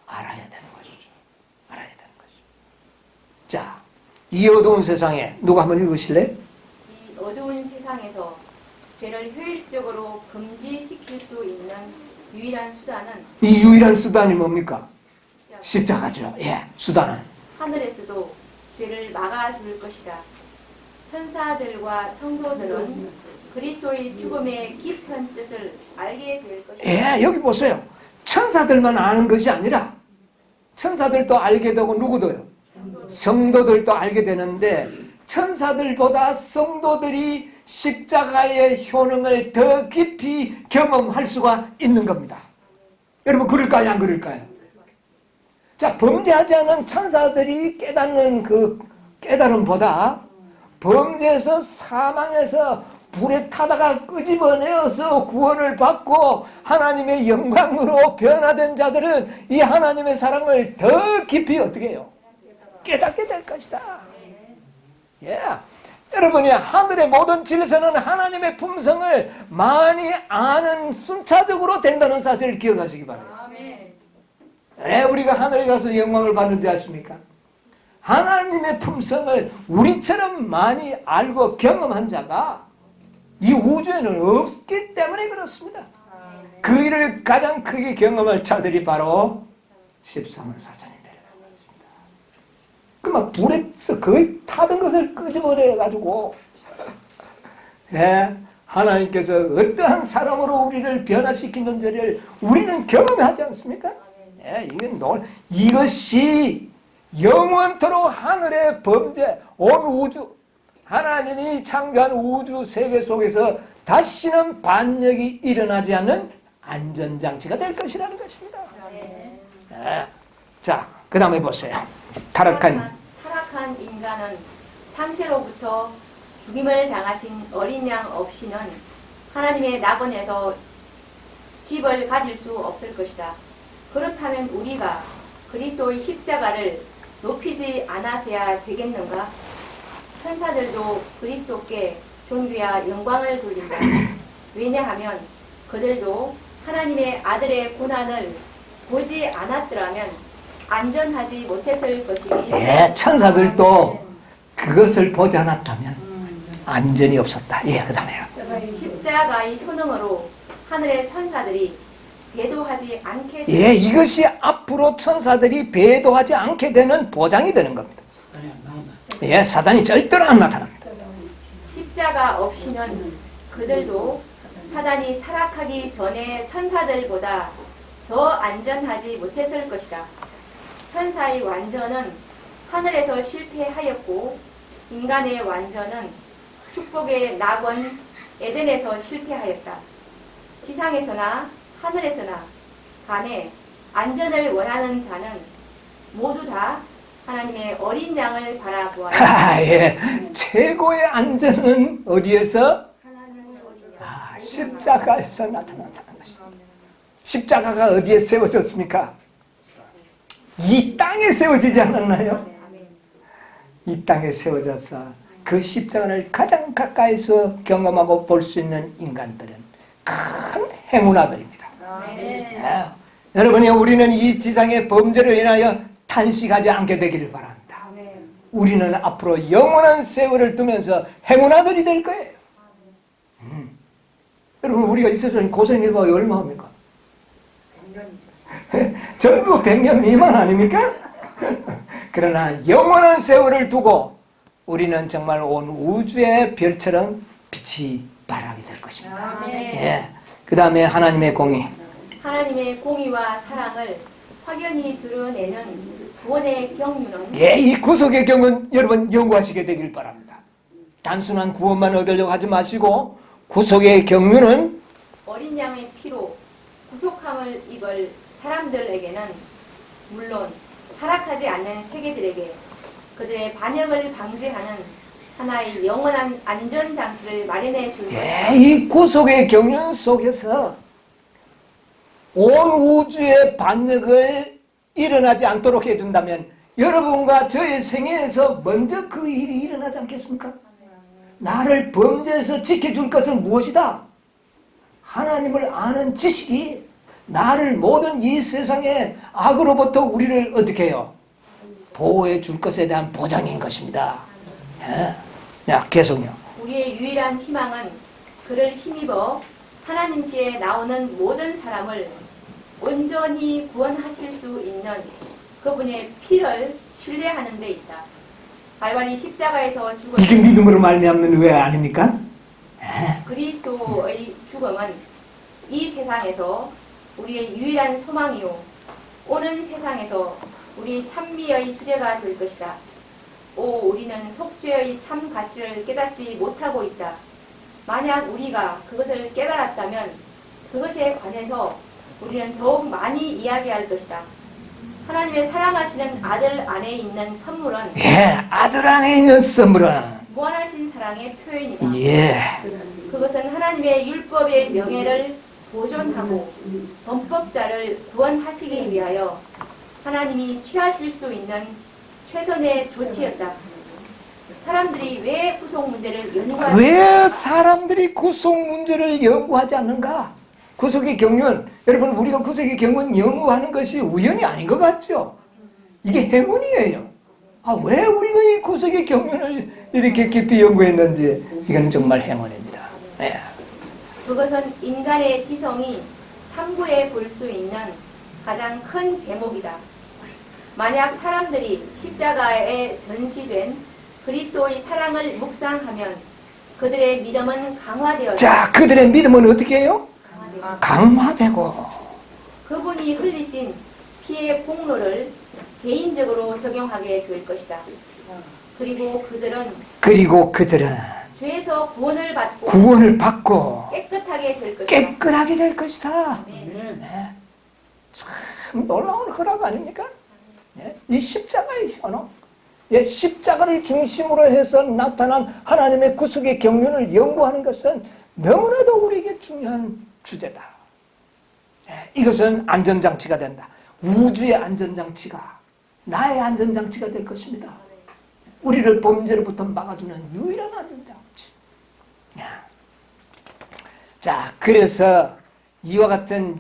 [SPEAKER 1] 알아야 되는 것이죠. 알아야 되는 것이죠. 자, 이 어두운 세상에 누가 한번 읽으실래?
[SPEAKER 2] 이 어두운 세상에서 죄를 효율적으로 금지시킬 수 있는 유일한 수단은
[SPEAKER 1] 이 유일한 수단이 뭡니까? 십자가죠. 예, 수단은.
[SPEAKER 2] 하늘에서도 죄를 막아줄 것이다. 천사들과 성도들은 그리스도의 죽음의 깊은 뜻을 알게 될 것이다.
[SPEAKER 1] 예, 여기 보세요. 천사들만 아는 것이 아니라 천사들도 알게 되고 누구도요? 성도들도 알게 되는데 천사들보다 성도들이 십자가의 효능을 더 깊이 경험할 수가 있는 겁니다. 여러분 그럴까요? 안 그럴까요? 자, 범죄하지 않은 천사들이 깨닫는 그 깨달음보다 범죄에서 사망해서 불에 타다가 끄집어내어서 구원을 받고 하나님의 영광으로 변화된 자들은 이 하나님의 사랑을 더 깊이 어떻게 해요? 깨닫게 될 것이다. 예. 여러분이 하늘의 모든 질서는 하나님의 품성을 많이 아는 순차적으로 된다는 사실을 기억하시기 바랍니다. 왜 우리가 하늘에 가서 영광을 받는지 아십니까? 하나님의 품성을 우리처럼 많이 알고 경험한 자가 이 우주에는 없기 때문에 그렇습니다. 그 일을 가장 크게 경험할 자들이 바로 13원 사장님들이라고 했습니다. 그만 불에서 거의 타던 것을 끄집어내가지고 예, 하나님께서 어떠한 사람으로 우리를 변화시키는지를 우리는 경험하지 않습니까? 예, 이것이 영원토록 하늘의 범죄, 온 우주, 하나님이 창조한 우주 세계 속에서 다시는 반역이 일어나지 않는 안전장치가 될 것이라는 것입니다. 네. 자, 그 다음에 보세요. 타락한
[SPEAKER 2] 인간은 창세로부터 죽임을 당하신 어린 양 없이는 하나님의 낙원에서 집을 가질 수 없을 것이다. 그렇다면 우리가 그리스도의 십자가를 높이지 않아서야 되겠는가? 천사들도 그리스도께 존귀와 영광을 돌린다. 왜냐하면 그들도 하나님의 아들의 고난을 보지 않았더라면 안전하지 못했을 것이니.
[SPEAKER 1] 예, 천사들도 그것을 보지 않았다면 안전이 없었다. 예, 그 다음에요.
[SPEAKER 2] 십자가의 효능으로 하늘의 천사들이 배도하지 않게.
[SPEAKER 1] 예, 이것이 앞으로 천사들이 배도하지 않게 되는 보장이 되는 겁니다. 예, 사단이 절대로 안 나타납니다.
[SPEAKER 2] 십자가 없이는 그들도 사단이 타락하기 전에 천사들보다 더 안전하지 못했을 것이다. 천사의 완전은 하늘에서 실패하였고 인간의 완전은 축복의 낙원 에덴에서 실패하였다. 지상에서나 하늘에서나 간에 안전을 원하는 자는 모두 다 하나님의 어린 양을 바라보아야.
[SPEAKER 1] 예. 최고의 안전은 어디에서? 십자가에서 나타난다는 것입니다. 십자가가 어디에 세워졌습니까? 이 땅에 세워지지 않았나요? 이 땅에 세워져서 그 십자가를 가장 가까이서 경험하고 볼 수 있는 인간들은 큰 행운아들입니다. 예. 여러분이 우리는 이 지상의 범죄로 인하여 탄식하지 않게 되기를 바랍니다. 우리는 앞으로 영원한 세월을 두면서 행운아들이 될 거예요. 여러분 우리가 이 세상에 고생해봐야 얼마입니까? 전부 100년 미만 아닙니까? 그러나 영원한 세월을 두고 우리는 정말 온 우주의 별처럼 빛이 발하게 될 것입니다. 예. 그 다음에 하나님의 공의.
[SPEAKER 2] 하나님의 공의와 사랑을 확연히 드러내는 구원의 경륜은.
[SPEAKER 1] 예, 이 구속의 경은 여러분 연구하시게 되길 바랍니다. 단순한 구원만 얻으려고 하지 마시고 구속의 경륜은
[SPEAKER 2] 어린 양의 피로 구속함을 입을 사람들에게는 물론 타락하지 않는 세계들에게 그들의 반역을 방지하는 하나의 영원한 안전장치를 마련해 줄 것이다.
[SPEAKER 1] 이 구속의 경륜 속에서 온 우주의 반역을 일어나지 않도록 해준다면 여러분과 저의 생애에서 먼저 그 일이 일어나지 않겠습니까? 나를 범죄에서 지켜줄 것은 무엇이다? 하나님을 아는 지식이 나를 모든 이 세상의 악으로부터 우리를 어떻게 해요? 보호해 줄 것에 대한 보장인 것입니다. 자, 계속요.
[SPEAKER 2] 우리의 유일한 희망은 그를 힘입어 하나님께 나오는 모든 사람을 온전히 구원하실 수 있는 그분의 피를 신뢰하는 데 있다. 발발이 십자가에서 죽은
[SPEAKER 1] 이게 믿음으로 말미암는 왜 아닙니까?
[SPEAKER 2] 그리스도의 죽음은 이 세상에서 우리의 유일한 소망이요 오는 세상에서 우리 찬미의 주제가 될 것이다. 오, 우리는 속죄의 참 가치를 깨닫지 못하고 있다. 만약 우리가 그것을 깨달았다면 그것에 관해서 우리는 더욱 많이 이야기할 것이다. 하나님의 사랑하시는 아들 안에 있는 선물은
[SPEAKER 1] 아들 안에 있는 선물은
[SPEAKER 2] 무한하신 사랑의 표현이다. 그것은 하나님의 율법의 명예를 보존하고 범법자를 구원하시기 위하여 하나님이 취하실 수 있는 최선의 조치였다. 사람들이 왜 구속 문제를 연구하지?
[SPEAKER 1] 왜 사람들이 구속 문제를 연구하지 않는가? 구속의 경륜, 여러분 우리가 구속의 경륜 연구하는 것이 우연이 아닌 것 같죠? 이게 행운이에요. 왜 우리가 이 구속의 경륜을 이렇게 깊이 연구했는지 이건 정말 행운입니다.
[SPEAKER 2] 그것은 인간의 지성이 탐구해 볼 수 있는 가장 큰 제목이다. 만약 사람들이 십자가에 전시된 그리스도의 사랑을 묵상하면 그들의 믿음은 강화되었다.
[SPEAKER 1] 자, 그들의 믿음은 어떻게 해요? 강화되고
[SPEAKER 2] 그분이 흘리신 피의 공로를 개인적으로 적용하게 될 것이다. 그리고 그들은 죄에서 구원을 받고 깨끗하게 될 것이다.
[SPEAKER 1] 참 놀라운 허락 아닙니까? 이 십자가의 현혹, 십자가를 중심으로 해서 나타난 하나님의 구속의 경륜을 연구하는 것은 너무나도 우리에게 중요한 주제다. 이것은 안전장치가 된다. 우주의 안전장치가 나의 안전장치가 될 것입니다. 우리를 범죄로부터 막아주는 유일한 안전장치. 자, 그래서 이와 같은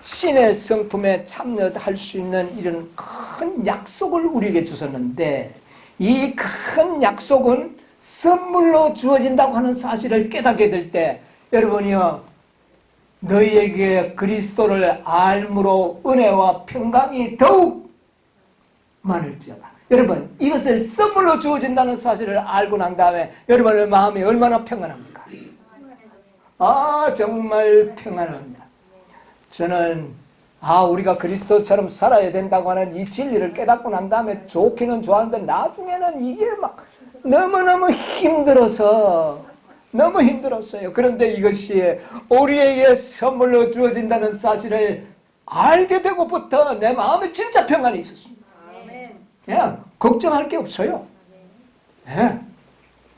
[SPEAKER 1] 신의 성품에 참여할 수 있는 이런 큰 약속을 우리에게 주셨는데 이 큰 약속은 선물로 주어진다고 하는 사실을 깨닫게 될 때 여러분이요 너희에게 그리스도를 알므로 은혜와 평강이 더욱 많을지어다. 여러분 이것을 선물로 주어진다는 사실을 알고 난 다음에 여러분의 마음이 얼마나 평안합니까? 정말 평안합니다. 저는 우리가 그리스도처럼 살아야 된다고 하는 이 진리를 깨닫고 난 다음에 좋기는 좋았는데 나중에는 이게 막 너무너무 힘들었어요. 그런데 이것이 우리에게 선물로 주어진다는 사실을 알게 되고부터 내 마음에 진짜 평안이 있었습니다. 걱정할 게 없어요.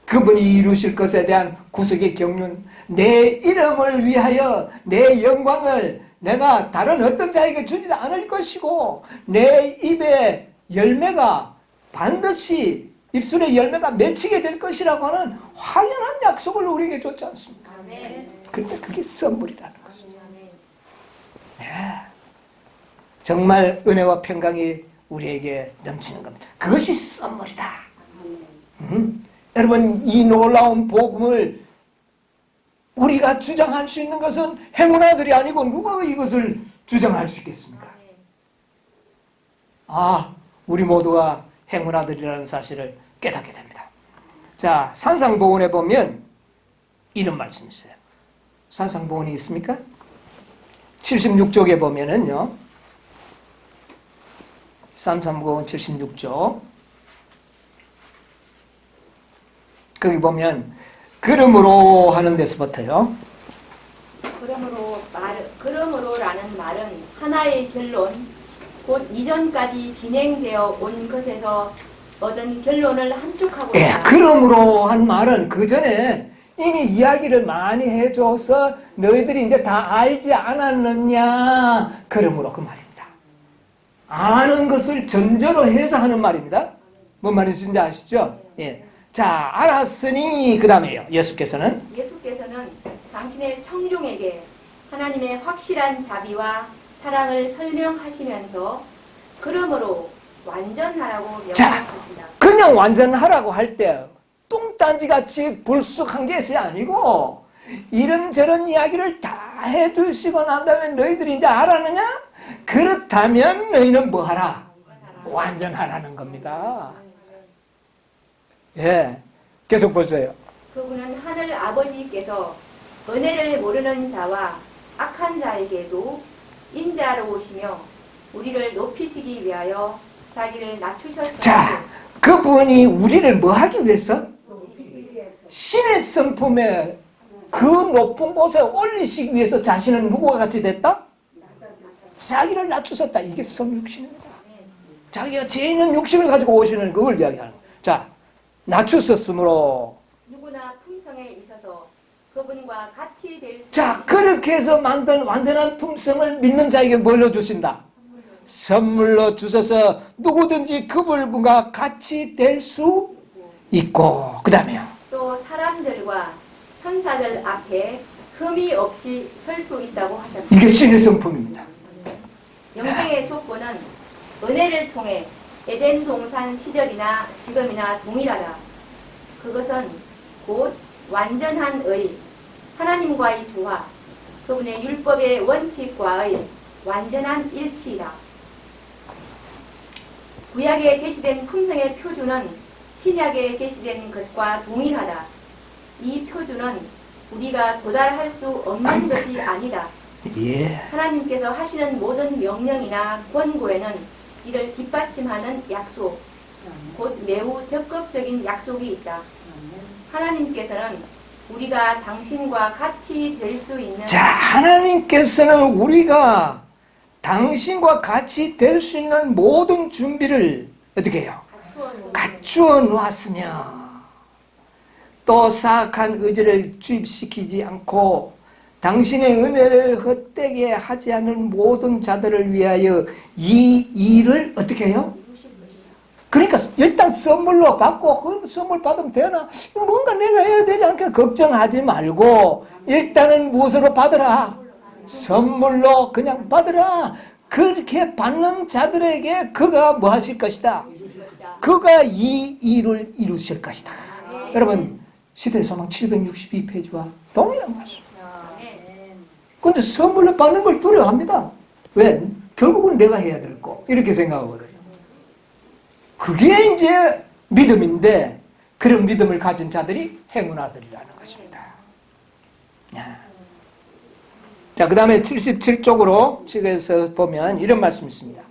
[SPEAKER 1] 그분이 이루실 것에 대한 구속의 경륜, 내 이름을 위하여 내 영광을 내가 다른 어떤 자에게 주지 않을 것이고 내 입의 열매가 반드시 입술의 열매가 맺히게 될 것이라고 하는 확연한 약속을 우리에게 줬지 않습니까? 근데 그게 선물이라는 것이죠. 정말 은혜와 평강이 우리에게 넘치는 겁니다. 그것이 선물이다. 여러분 이 놀라운 복음을 우리가 주장할 수 있는 것은 행운아들이 아니고 누가 이것을 주장할 수 있겠습니까? 우리 모두가 행운아들이라는 사실을 깨닫게 됩니다. 자, 산상보훈에 보면 이런 말씀이 있어요. 산상보훈이 있습니까? 76쪽에 보면은요. 산상보훈 76쪽 거기 보면 그러므로 하는 데서부터요.
[SPEAKER 2] 그러므로라는 말은 하나의 결론, 곧 이전까지 진행되어 온 것에서 얻은 결론을 함축하고
[SPEAKER 1] 예,
[SPEAKER 2] 있다.
[SPEAKER 1] 그러므로 한 말은 그 전에 이미 이야기를 많이 해줘서 너희들이 이제 다 알지 않았느냐. 그러므로 그 말입니다. 아는 것을 전제로 해서 하는 말입니다. 뭔 말인지 아시죠? 예. 자, 알았으니 그 다음에요. 예수께서는
[SPEAKER 2] 당신의 청중에게 하나님의 확실한 자비와 사랑을 설명하시면서 그러므로 완전하라고 명령하신다.
[SPEAKER 1] 그냥 완전하라고 할 때 뚱딴지같이 불쑥한 것이 아니고 이런저런 이야기를 다 해주시고 난 다음에 너희들이 이제 알았느냐? 그렇다면 너희는 뭐하라? 완전하라는 겁니다. 예, 계속 보세요.
[SPEAKER 2] 그분은 하늘 아버지께서 은혜를 모르는 자와 악한 자에게도 인자로 오시며 우리를 높이시기 위하여 자기를 낮추셨으니.
[SPEAKER 1] 자, 그분이 우리를 뭐 하기 위해서? 신의 성품에 그 높은 곳에 올리시기 위해서 자신은 누구와 같이 됐다? 자기를 낮추셨다. 이게 성육신입니다. 자기가 죄있는 육신을 가지고 오시는 그걸 이야기하는 거예요. 자, 낮추셨으므로
[SPEAKER 2] 누구나 품성에 있어서 그분과 같이 될 수.
[SPEAKER 1] 자, 그렇게 해서 만든 완전한 품성을 믿는 자에게 뭘로 주신다? 선물로 주셔서 누구든지 그분과 같이 될 수 있고, 그 다음에요.
[SPEAKER 2] 또 사람들과 천사들 앞에 흠이 없이 설 수 있다고 하셨다.
[SPEAKER 1] 이게 신의 성품입니다.
[SPEAKER 2] 영생의 조건은 은혜를 통해 에덴 동산 시절이나 지금이나 동일하다. 그것은 곧 완전한 의, 하나님과의 조화, 그분의 율법의 원칙과의 완전한 일치이다. 구약에 제시된 품성의 표준은 신약에 제시된 것과 동일하다. 이 표준은 우리가 도달할 수 없는 것이 아니다.
[SPEAKER 1] 예.
[SPEAKER 2] 하나님께서 하시는 모든 명령이나 권고에는 이를 뒷받침하는 약속, 곧 매우 적극적인 약속이 있다. 하나님께서는 우리가 당신과 같이 될 수 있는.
[SPEAKER 1] 자, 하나님께서는 우리가 당신과 같이 될 수 있는 모든 준비를 어떻게 해요? 갖추어 놓았으며 또 사악한 의지를 주입시키지 않고 당신의 은혜를 헛되게 하지 않는 모든 자들을 위하여 이 일을 어떻게 해요? 그러니까 일단 선물로 받고 그 선물 받으면 되나? 뭔가 내가 해야 되지 않게 걱정하지 말고 일단은 무엇으로 받으라? 선물로 그냥 받으라. 그렇게 받는 자들에게 그가 뭐 하실 것이다? 그가 이 일을 이루실 것이다. 여러분 시대의 소망 762페이지와 동일한 말씀. 근데 선물로 받는 걸 두려워합니다. 왜? 결국은 내가 해야 될 거. 이렇게 생각하거든요. 그게 이제 믿음인데 그런 믿음을 가진 자들이 행운아들이라는 것입니다. 자, 그 다음에 77쪽으로 책에서 보면 이런 말씀이 있습니다.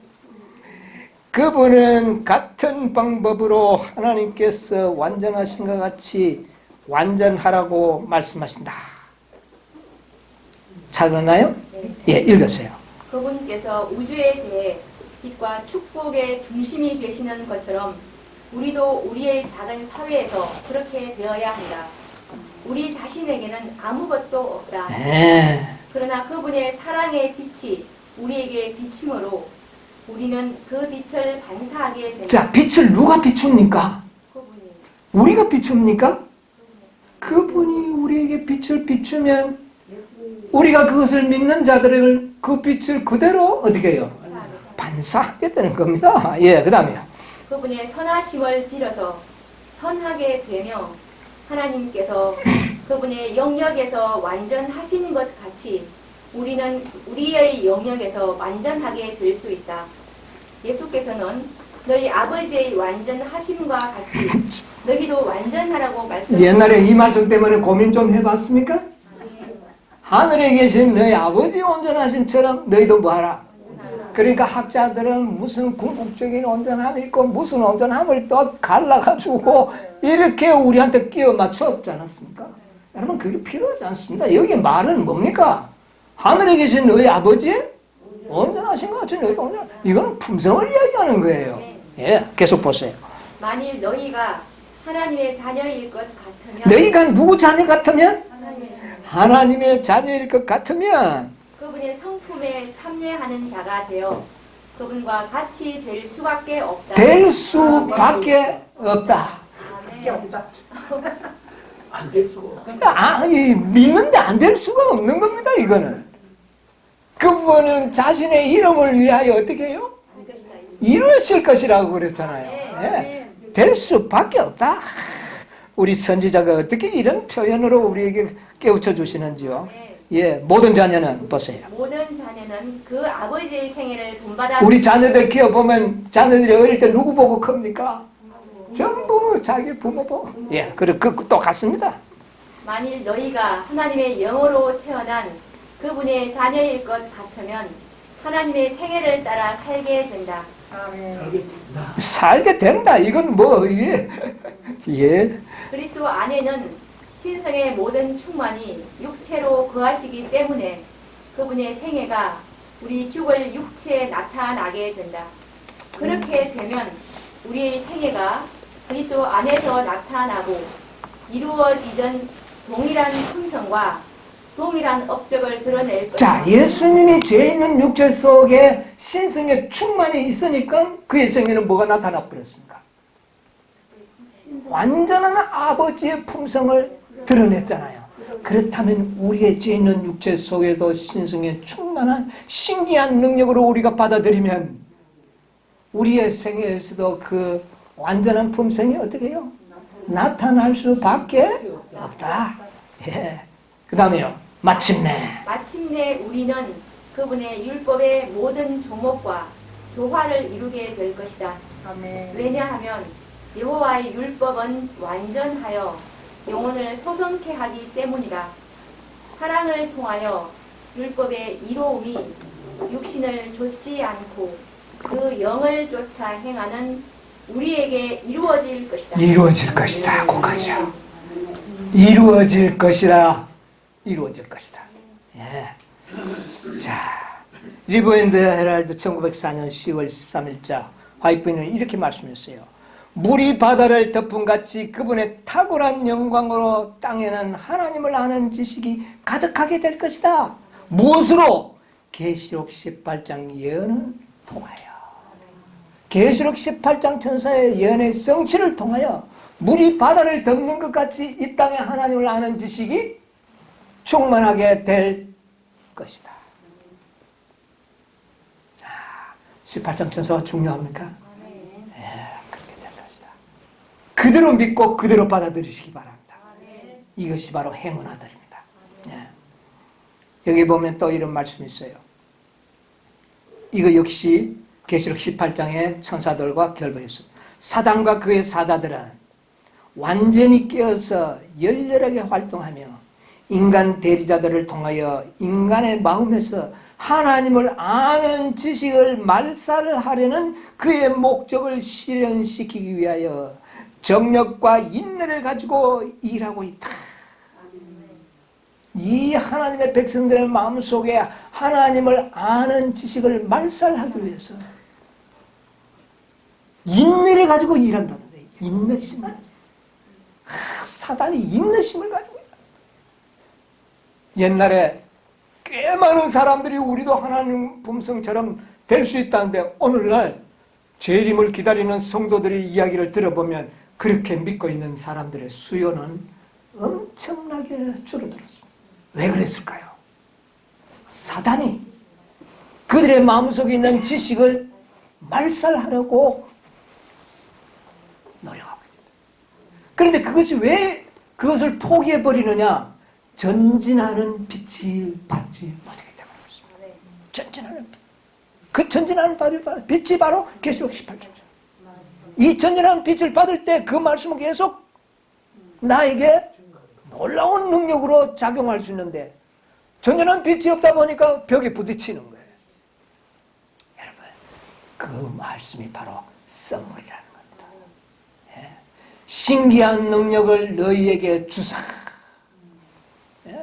[SPEAKER 1] 그분은 같은 방법으로 하나님께서 완전하신 것 같이 완전하라고 말씀하신다. 찾았나요? 예, 읽었어요.
[SPEAKER 2] 그분께서 우주에 대해 빛과 축복의 중심이 되시는 것처럼 우리도 우리의 작은 사회에서 그렇게 되어야 한다. 우리 자신에게는 아무것도 없다.
[SPEAKER 1] 네.
[SPEAKER 2] 그러나 그분의 사랑의 빛이 우리에게 비침으로 우리는 그 빛을 반사하게 된다.
[SPEAKER 1] 자, 빛을 누가 비춥니까?
[SPEAKER 2] 그분이.
[SPEAKER 1] 우리가 비춥니까? 그분이 우리에게 빛을 비추면 우리가 그것을 믿는 자들을 그 빛을 그대로 어떻게 해요? 반사하게 되는 겁니다. 예, 그 다음에요.
[SPEAKER 2] 그분의 선하심을 빌어서 선하게 되며 하나님께서 그분의 영역에서 완전하신 것 같이 우리는 우리의 영역에서 완전하게 될 수 있다. 예수께서는 너희 아버지의 완전하심과 같이 너희도 완전하라고 말씀하셨습니다.
[SPEAKER 1] 옛날에 이 말씀 때문에 고민 좀 해봤습니까? 하늘에 계신 너희 아버지 온전하신처럼 너희도 뭐하라? 그러니까 학자들은 무슨 궁극적인 온전함이 있고 무슨 온전함을 또 갈라가지고 이렇게 우리한테 끼워 맞추었지 않았습니까? 여러분 그게 필요하지 않습니다. 여기 말은 뭡니까? 하늘에 계신 너희 아버지 온전하신 것 같이 너희도 온전. 이건 품성을 이야기하는 거예요. 예, 계속 보세요.
[SPEAKER 2] 만일 너희가 하나님의 자녀일 것 같으면
[SPEAKER 1] 너희가 누구 자녀 같으면?
[SPEAKER 2] 하나님의 자녀.
[SPEAKER 1] 하나님의 자녀일 것 같으면
[SPEAKER 2] 그분의 성품에 참여하는 자가 되어 그분과 같이 될 수밖에 없다.
[SPEAKER 1] 될 수밖에 없다.
[SPEAKER 2] 아멘.
[SPEAKER 3] 안될 수가 없다.
[SPEAKER 1] 믿는데 안 될 수가 없는 겁니다. 이거는. 그분은 자신의 이름을 위하여 어떻게 해요?
[SPEAKER 2] 할 것이다.
[SPEAKER 1] 이루었을 것이라고 그랬잖아요.
[SPEAKER 2] 네.
[SPEAKER 1] 될 수밖에 없다. 우리 선지자가 어떻게 이런 표현으로 우리에게 깨우쳐 주시는지요.
[SPEAKER 2] 네.
[SPEAKER 1] 예, 모든 자녀는 보세요.
[SPEAKER 2] 모든 자녀는 그 아버지의 생애를 본받아
[SPEAKER 1] 우리 자녀들 키워보면 자녀들이 어릴 때 누구 보고 큽니까? 전부 자기 부모 보고. 예, 그리고 또 같습니다.
[SPEAKER 2] 만일 너희가 하나님의 영으로 태어난 그분의 자녀일 것 같으면 하나님의 생애를 따라 살게 된다.
[SPEAKER 3] 알겠습니다.
[SPEAKER 1] 살게 된다. 이건 뭐, 예. 예.
[SPEAKER 2] 그리스도 안에는 신성의 모든 충만이 육체로 거하시기 때문에 그분의 생애가 우리 죽을 육체에 나타나게 된다. 그렇게 되면 우리의 생애가 그리스도 안에서 나타나고 이루어지던 동일한 품성과 동일한 업적을 드러낼 것이다.
[SPEAKER 1] 자, 예수님이 죄 있는 육체 속에 신성의 충만이 있으니까 그의 생애는 뭐가 나타나 버렸습니까? 완전한 아버지의 품성을 드러냈잖아요. 그렇다면 우리의 죄 있는 육체 속에도 신성의 충만한 신기한 능력으로 우리가 받아들이면 우리의 생애에서도 그 완전한 품성이 어떻게 해요? 나타날 수밖에 없다. 예. 그 다음에요. 마침내
[SPEAKER 2] 우리는 그분의 율법의 모든 조목과 조화를 이루게 될 것이다. 왜냐하면 여호와의 율법은 완전하여 영혼을 소성케 하기 때문이라. 사랑을 통하여 율법의 이로움이 육신을 좇지 않고 그 영을 쫓아 행하는 우리에게 이루어질 것이다.
[SPEAKER 1] 이루어질 것이다. 고가죠. 이루어질 것이라. 이루어질 것이다. 예. 자, 리버앤드 헤럴드 1904년 10월 13일자 화이트는 이렇게 말씀했어요. 물이 바다를 덮음같이 그분의 탁월한 영광으로 땅에는 하나님을 아는 지식이 가득하게 될 것이다. 무엇으로? 계시록 18장 예언을 통하여. 계시록 18장 천사의 예언의 성취를 통하여 물이 바다를 덮는 것 같이 이 땅에 하나님을 아는 지식이 충만하게 될 것이다. 자, 18장 천사가 중요합니까? 예, 그렇게 될 것이다. 그대로 믿고 그대로 받아들이시기 바랍니다. 이것이 바로 행운 아들입니다. 예. 여기 보면 또 이런 말씀이 있어요. 이거 역시 계시록 18장의 천사들과 결부했습니다. 사단과 그의 사자들은 완전히 깨어서 열렬하게 활동하며 인간 대리자들을 통하여 인간의 마음에서 하나님을 아는 지식을 말살하려는 그의 목적을 실현시키기 위하여 정력과 인내를 가지고 일하고 있다. 이 하나님의 백성들의 마음속에 하나님을 아는 지식을 말살하기 위해서 인내를 가지고 일한다는 거예요. 인내심. 사단이 인내심을 가지고 있다. 옛날에 꽤 많은 사람들이 우리도 하나님 품성처럼 될 수 있다는데 오늘날 재림을 기다리는 성도들의 이야기를 들어보면 그렇게 믿고 있는 사람들의 수요는 엄청나게 줄어들었습니다. 왜 그랬을까요? 사단이 그들의 마음속에 있는 지식을 말살하려고 노력하고 있습니다. 그런데 그것이 왜 그것을 포기해버리느냐? 전진하는 빛을 받지 못하기 때문에 그렇습니다. 전진하는 빛. 그 전진하는 빛이 바로 계시록 18장. 이 전진하는 빛을 받을 때 그 말씀은 계속 나에게 놀라운 능력으로 작용할 수 있는데 전진하는 빛이 없다 보니까 벽에 부딪히는 거예요. 여러분, 그 말씀이 바로 선물이라는 겁니다. 예? 신기한 능력을 너희에게 주사. 예?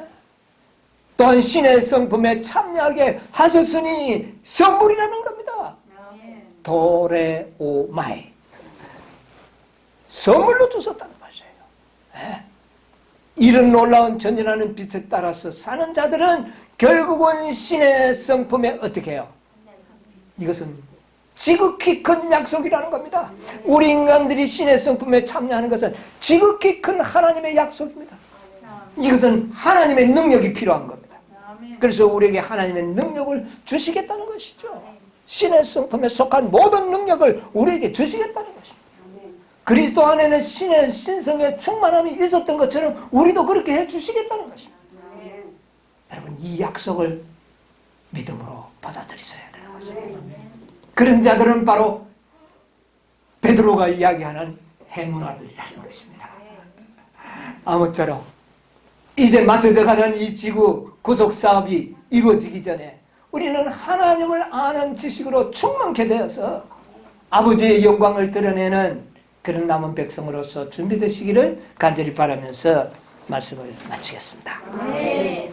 [SPEAKER 1] 또한 신의 성품에 참여하게 하셨으니 선물이라는 겁니다. 도레오마이. 선물로 주셨다는 것이에요. 예? 이런 놀라운 전진하는 빛에 따라서 사는 자들은 결국은 신의 성품에 어떻게 해요? 이것은 지극히 큰 약속이라는 겁니다. 우리 인간들이 신의 성품에 참여하는 것은 지극히 큰 하나님의 약속입니다. 이것은 하나님의 능력이 필요한 겁니다. 그래서 우리에게 하나님의 능력을 주시겠다는 것이죠. 신의 성품에 속한 모든 능력을 우리에게 주시겠다는 것입니다. 그리스도 안에는 신의 신성의 충만함이 있었던 것처럼 우리도 그렇게 해주시겠다는 것입니다. 여러분, 이 약속을 믿음으로 받아들이셔야 되는 것입니다. 그런 자들은 바로 베드로가 이야기하는 행운아들이라는 것입니다. 아무쪼록 이제 맞춰져가는 이 지구 구속사업이 이루어지기 전에 우리는 하나님을 아는 지식으로 충만케 되어서 아버지의 영광을 드러내는 그런 남은 백성으로서 준비되시기를 간절히 바라면서 말씀을 마치겠습니다.
[SPEAKER 2] 네.